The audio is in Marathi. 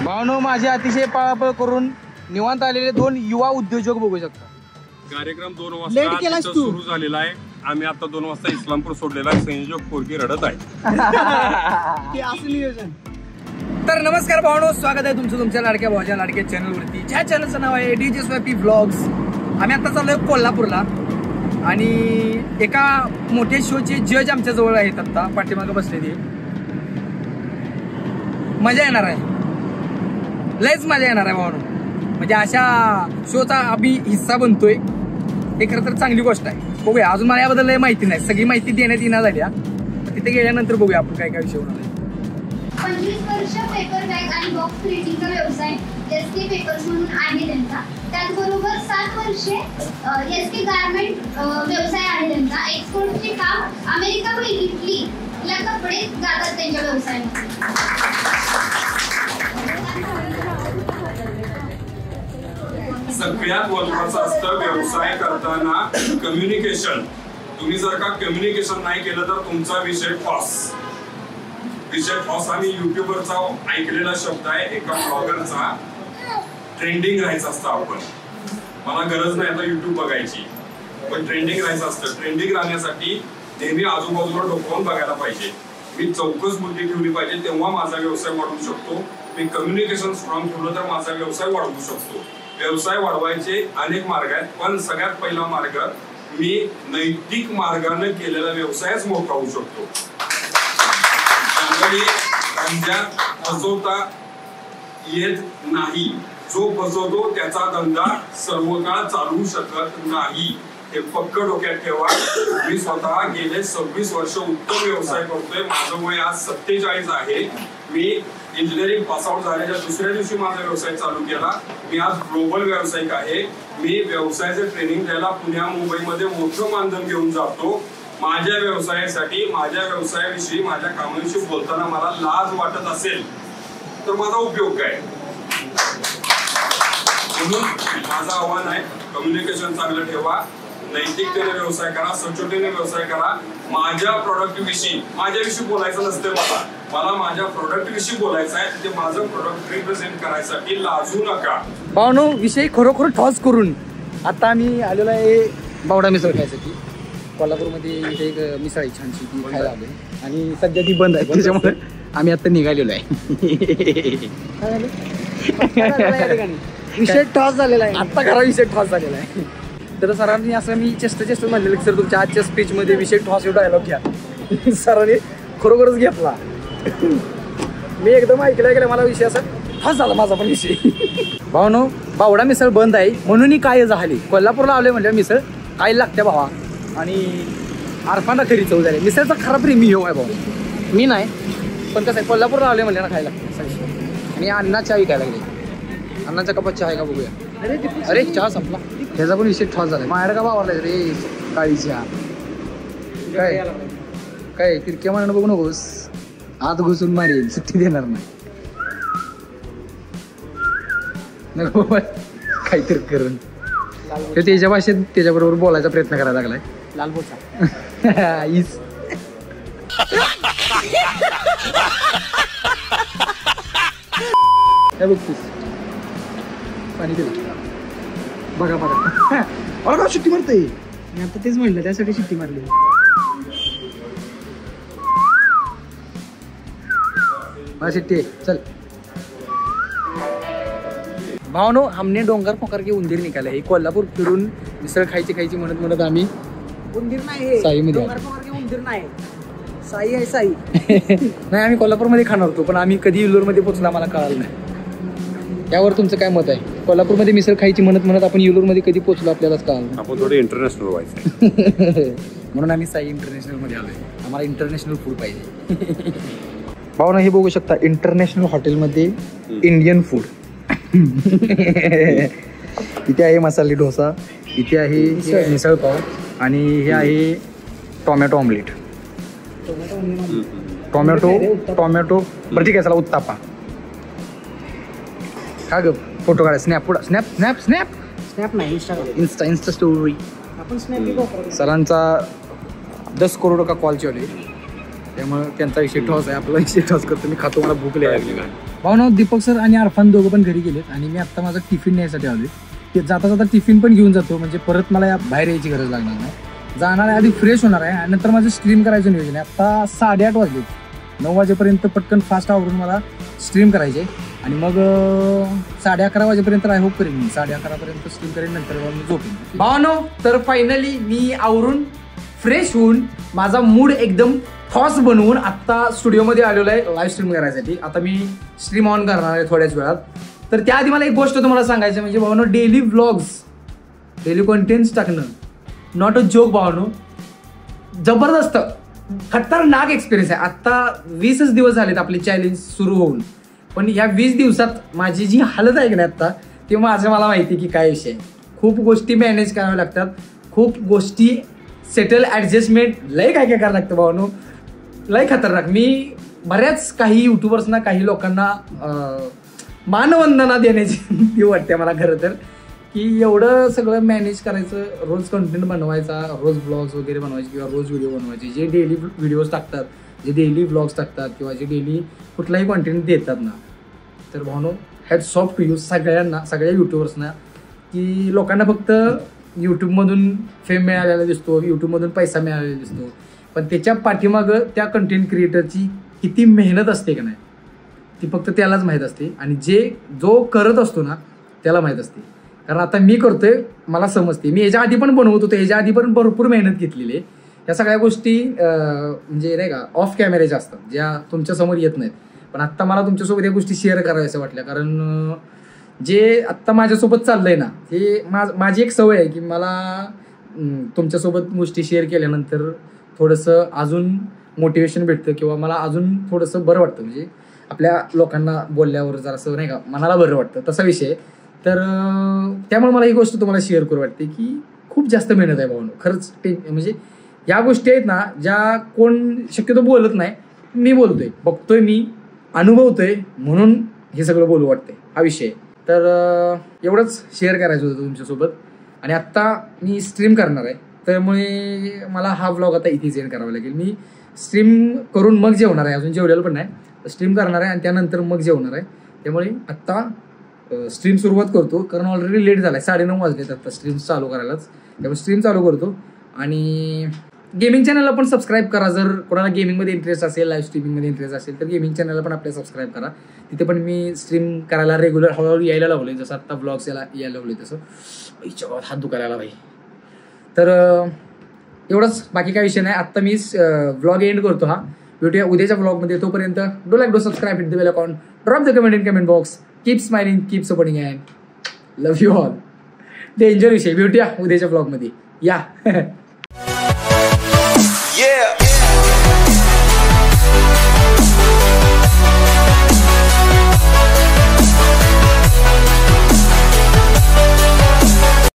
भावनो माझे अतिशय पळापळ करून निवांत आलेले 2 युवा उद्योजक बघू शकता। कार्यक्रम 2 वाजता सुरू झालेला आहे। आम्ही आता 2 वाजता इस्लामपूर सोडलेला आहे। संयोजक पोरगी रडत आहे ते असं नियोजन। तर नमस्कार भावनो, स्वागत आहे तुमचं तुमच्या लाडक्या भावाच्या लाडक्या चॅनलवरती, ज्या चॅनलचं नाव आहे डीजे स्वॅपी व्लॉग्स। आम्ही आता चाललोय कोल्हापूरला आणि एका मोठ्या शोचे जज आमच्या जवळ आहेत। आता पाठीमागे बसलेली मजा येणार आहे, लयच मजा येणार आहे भावनो। म्हणजे अशा शोचा आम्ही हिस्सा बनतोय, हे खरं तर चांगली गोष्ट आहे। बघूया, अजून मला याबद्दल लय माहिती नाही, सगळी माहिती देण्यात येणार झाली। तिथे गेल्यानंतर बघूया आपण काय काय विषय होणार आहे। 25 वर्ष पेपर बॅग आणि बॉक्स प्रिंटिंगचा व्यवसाय एसके पेपर्स म्हणून आहे त्यांचा। त्याचबरोबर 7 वर्षे एसके गारमेंट व्यवसाय आहे त्यांचा। एक्सपोर्टचे काम अमेरिका व इटली ला कपडे जातात त्यांच्या व्यवसायामध्ये। सगळ्यात महत्त्वाचं असतं व्यवसाय करताना कम्युनिकेशन। तुम्ही जर का कम्युनिकेशन नाही केलं तर तुमचा विषय फॉस। विषय फॉस आणि युट्यूबरचा ऐकलेला शब्द आहे, एका ब्लॉगरचा। ट्रेंडिंग राहायचं असतं आपण, मला गरज नाही आता युट्यूब बघायची, पण ट्रेंडिंग राहायचं असतं। ट्रेंडिंग राहण्यासाठी नेहमी आजूबाजूला डोकावून बघायला पाहिजे। मी चौकस बुद्धी ठेवली पाहिजे, तेव्हा माझा व्यवसाय वाढवू शकतो। मी कम्युनिकेशन स्ट्रॉंग ठेवलं तर माझा व्यवसाय वाढवू शकतो। व्यवसाय वाढवायचे अनेक मार्ग आहेत, पण सगळ्यात पहिला मार्ग मी नैतिक मार्गाने केलेला व्यवसायच मोठा होऊ शकतो। फसवता येत नाही, जो फसवतो त्याचा धंदा सर्वकाळ चालू शकत नाही, हे पक्क डोक्यात ठेवा। मी स्वतः गेले 26 वर्ष उत्तम व्यवसाय करतोय। माझं वय आज 47 आहे। मी इंजिनिअरिंग पासआउट झाल्याच्या दुसऱ्या दिवशी माझा व्यवसाय चालू केला। मी आज ग्लोबल व्यावसायिक आहे। मी व्यवसायाचे ट्रेनिंग द्यायला पुण्या मुंबईमध्ये मोठं मानधन घेऊन जातो। माझ्या व्यवसायासाठी, माझ्या व्यवसायाविषयी, माझ्या कामाविषयी बोलताना मला लाज वाटत असेल तर माझा उपयोग काय? म्हणून माझं आव्हान आहे, कम्युनिकेशन चांगलं ठेवा, नैतिकतेने व्यवसाय करा, सचोटीने व्यवसाय करा। माझ्या प्रोडक्ट विषयी, माझ्याविषयी बोलायचं नसते मला माझ्या प्रोडक्ट विषयी बोलायचं आहे। ते माझं प्रोडक्ट रिप्रेझेंट करायसाठी लाजू नका। भावनो, विषय खरोखर ठॉस करून आता आम्ही आलेलो आहे बावडा मिसळ खायसाठी। कोल्हापूरमध्ये इथे एक मिसळ आहे छानशी, ती खायला आलो आणि सध्या ती बंद आहे, त्याच्यामुळे आम्ही आता निघालेलो आहे। विषय टॉस झालेला आहे, आता खरा विषय टॉस झालेला आहे। तर सरांनी असं मी चेष्ट म्हणलेलं, सर तुमच्या आजच्या स्पीचमध्ये विषय टॉस एवढा डायलॉग घ्या। सरांनी खरोखरच घेतला। मी एकदम ऐकलं मला विषय असा टॉस झाला माझा पण विषय। भावनो, बावडा मिसळ बंद आहे म्हणून काय झाली, कोल्हापूरला आलोय म्हणलं मिसळ काय लागते भावा, आणि आरफांना खरी चव झाली। मिसळचा खरा प्रेमी हो आहे भाऊ, मी नाही, पण कसं आहे कोल्हापूरला आलोय म्हणलं ना खायला लागतं। आणि अण्णा चहा विकायला लागले, अण्णाच्या कपात चहा आहे का बघूया। अरे चहा संपला, ह्याचा पण विषय ठॉस झाला। माझ्याकडे का वावरला रे काळी चहा, काय काय तिरक्या मनानं बघू नकोस, आत घुसून मारेल, सुट्टी देणार नाही। नको काहीतरी करून त्याच्या भाषेत त्याच्याबरोबर बोलायचा प्रयत्न करायला लागलाय। लाल बोचा इस काय बघतोस, पाणी दिलं बघा बघा। अरे का सुट्टी मारतोय, मी आता तेच म्हणलं त्यासाठी सुट्टी मारली। सुट्टी चल। भावनो, हमने डोंगर पोखर के उंदीर निकाला है। कोल्हापूर फिरून मिसळ खायची म्हणत आम्ही उंदीर नाही, साईमध्ये डोंगर पोखर के उंदीर नाही, साई आहे साई। नाही, आम्ही कोल्हापूरमध्ये खाणार होतो, पण आम्ही कधी येल्लोरमध्ये पोहोचला आम्हाला कळालं नाही। यावर तुमचं काय मत आहे? कोल्हापूरमध्ये मिसळ खायची म्हणत आपण येल्लोरमध्ये कधी पोहोचलो आपल्यालाच कळालं। आपण थोडे इंटरनॅशनल व्हायचं म्हणून आम्ही साई इंटरनॅशनल मध्ये आलोय, आम्हाला इंटरनॅशनल फूड पाहिजे। भावना, हे बघू शकता इंटरनॅशनल हॉटेलमध्ये इंडियन फूड। इथे आहे मसाले डोसा, इथे आहे मिसळ पाव, आणि हे आहे टोमॅटो ऑमलेट। टोमॅटो बरं ठीक आहे, चला उत्तापा का ग, फोटो काढा, स्नॅप पुढा, स्नॅप नाही, इंस्टा स्टोरी। आपण स्नॅप सरांचा 10 करोड का कॉल चालू आहे, त्यामुळे त्यांचा विषय ठॉस आहे, आपला विषय ठॉस करतो। मी खातो, मला भूक लागली। भावना दीपक सर आणि अरफान दोघं पण घरी गेलेत आणि मी आत्ता माझा टिफिन न्यायसाठी आलोय. ते जाता जाता टिफिन पण घेऊन जातो म्हणजे परत मला बाहेर यायची गरज लागणार नाही. जाणार आहे, आधी फ्रेश होणार आहे आणि नंतर माझं स्ट्रीम करायचं नियोजन आहे. आत्ता 8:30 वाजले, 9 वाजेपर्यंत पटकन फास्ट आवरून मला स्ट्रीम करायचे आणि मग 11:30 वाजेपर्यंत आय होप करेन मी. 11:30 पर्यंत स्ट्रीम करेन, नंतर मी झोपेन. भावनो तर फायनली मी आवरून फ्रेश होऊन माझा मूड एकदम ठॉस बनवून आत्ता स्टुडिओमध्ये आलेलो आहे लाईव्ह स्ट्रीम करायसाठी. आता मी स्ट्रीम ऑन करणार आहे थोड्याच वेळात. तर त्याआधी मला एक गोष्ट तुम्हाला सांगायचं म्हणजे भावनो, डेली व्लॉग्स, डेली कंटेंट्स टाकणं नॉट अ जोक भावनो. जबरदस्त खतरनाक एक्सपिरियन्स आहे. आत्ता 20च दिवस झालेत आपले चॅलेंज सुरू होऊन, पण या 20 दिवसात माझी जी हालत आहे की नाही आत्ता, ते माझं मला माहिती की काय विषय. खूप गोष्टी मॅनेज कराव्या लागतात, खूप गोष्टी सेटल ॲडजस्टमेंट लय काय काय करावं लागतं भावनो, लय खतरनाक. मी बऱ्याच काही युट्यूबर्सना, काही लोकांना मानवंदना देण्याची ती वाटते मला खरं तर, की एवढं सगळं मॅनेज करायचं, रोज कंटेंट बनवायचा, रोज ब्लॉग्स वगैरे बनवायचे किंवा रोज व्हिडिओ बनवायचे, जे डेली व्हिडिओज टाकतात, जे डेली व्लॉग्स टाकतात किंवा जे डेली कुठलाही कंटेंट देतात ना. तर भावनो हॅट्स ऑफ टू यू सगळ्यांना, सगळ्या युट्यूबर्सना, की लोकांना फक्त यूट्यूबमधून फेम मिळालेला दिसतो, यूट्यूबमधून पैसा मिळालेला दिसतो, पण त्याच्या पाठीमागं त्या कंटेंट क्रिएटरची किती मेहनत असते का नाही ती फक्त त्यालाच माहीत असते आणि जो करत असतो ना त्याला माहीत असते. कारण आता मी करतोय, मला समजते. मी याच्या आधी पण बनवत होतो, याच्या आधी पण भरपूर मेहनत घेतलेली आहे. या सगळ्या गोष्टी म्हणजे नाही का ऑफ कॅमेऱ्याच्या असतात, ज्या तुमच्यासमोर येत नाहीत. पण आत्ता मला तुमच्यासोबत या गोष्टी शेअर कराव्याशा वाटल्या, कारण जे आत्ता माझ्यासोबत चाललंय ना, हे माझी एक सवय आहे की मला तुमच्यासोबत गोष्टी शेअर केल्यानंतर थोडंसं अजून मोटिवेशन भेटतं किंवा मला अजून थोडंसं बरं वाटतं. म्हणजे आपल्या लोकांना बोलल्यावर जरासं नाही का मनाला बरं वाटतं, तसा विषय. तर त्यामुळे मला ही गोष्ट तुम्हाला शेअर करू वाटते की खूप जास्त मेहनत आहे भावनो, खरंच. म्हणजे या गोष्टी आहेत ना ज्या कोण शक्यतो बोलत नाही, मी बोलतोय, बघतोय, मी अनुभवतोय, म्हणून हे सगळं बोलू वाटतंय, हा विषय. तर एवढंच शेअर करायचं होतं तुमच्यासोबत. आणि आत्ता मी स्ट्रीम करणार आहे, त्यामुळे मला हा व्लॉग आता इथे एंड करावा लागेल. मी स्ट्रीम करून मग जेवणार आहे, अजून जेवलेलं पण नाही. स्ट्रीम करणार आहे आणि त्यानंतर मग जेवणार आहे. त्यामुळे आत्ता स्ट्रीम सुरुवात करतो, कारण ऑलरेडी लेट झाला आहे, 9:30 वाजलेत आता स्ट्रीम चालू करायलाच. त्यामुळे स्ट्रीम चालू करतो. आणि गेमिंग चॅनलला पण सबस्क्राईब करा, जर कोणाला गेमिंगमध्ये इंटरेस्ट असेल, लाईव्ह स्ट्रीमिंगमध्ये इंटरेस्ट असेल तर गेमिंग चॅनलला पण आपल्या सबस्क्राईब करा. तिथे पण मी स्ट्रीम करायला रेग्युलर हळूहळू यायला लावलं आहे, जसं आत्ता ब्लॉग्स यायला लावले तसं. हात दुखायला आला भाई. तर एवढंच, बाकी काय विषय नाही. आत्ता मी व्लॉग एंड करतो. हा भेटूया उद्याच्या व्लॉगमध्ये. तोपर्यंत do like, do subscribe, hit the bell icon, drop the comment in comment box. Keep smiling, keep supporting and love you all. Danger विषय. भेटूया उद्याच्या व्लॉगमध्ये. या Yeah.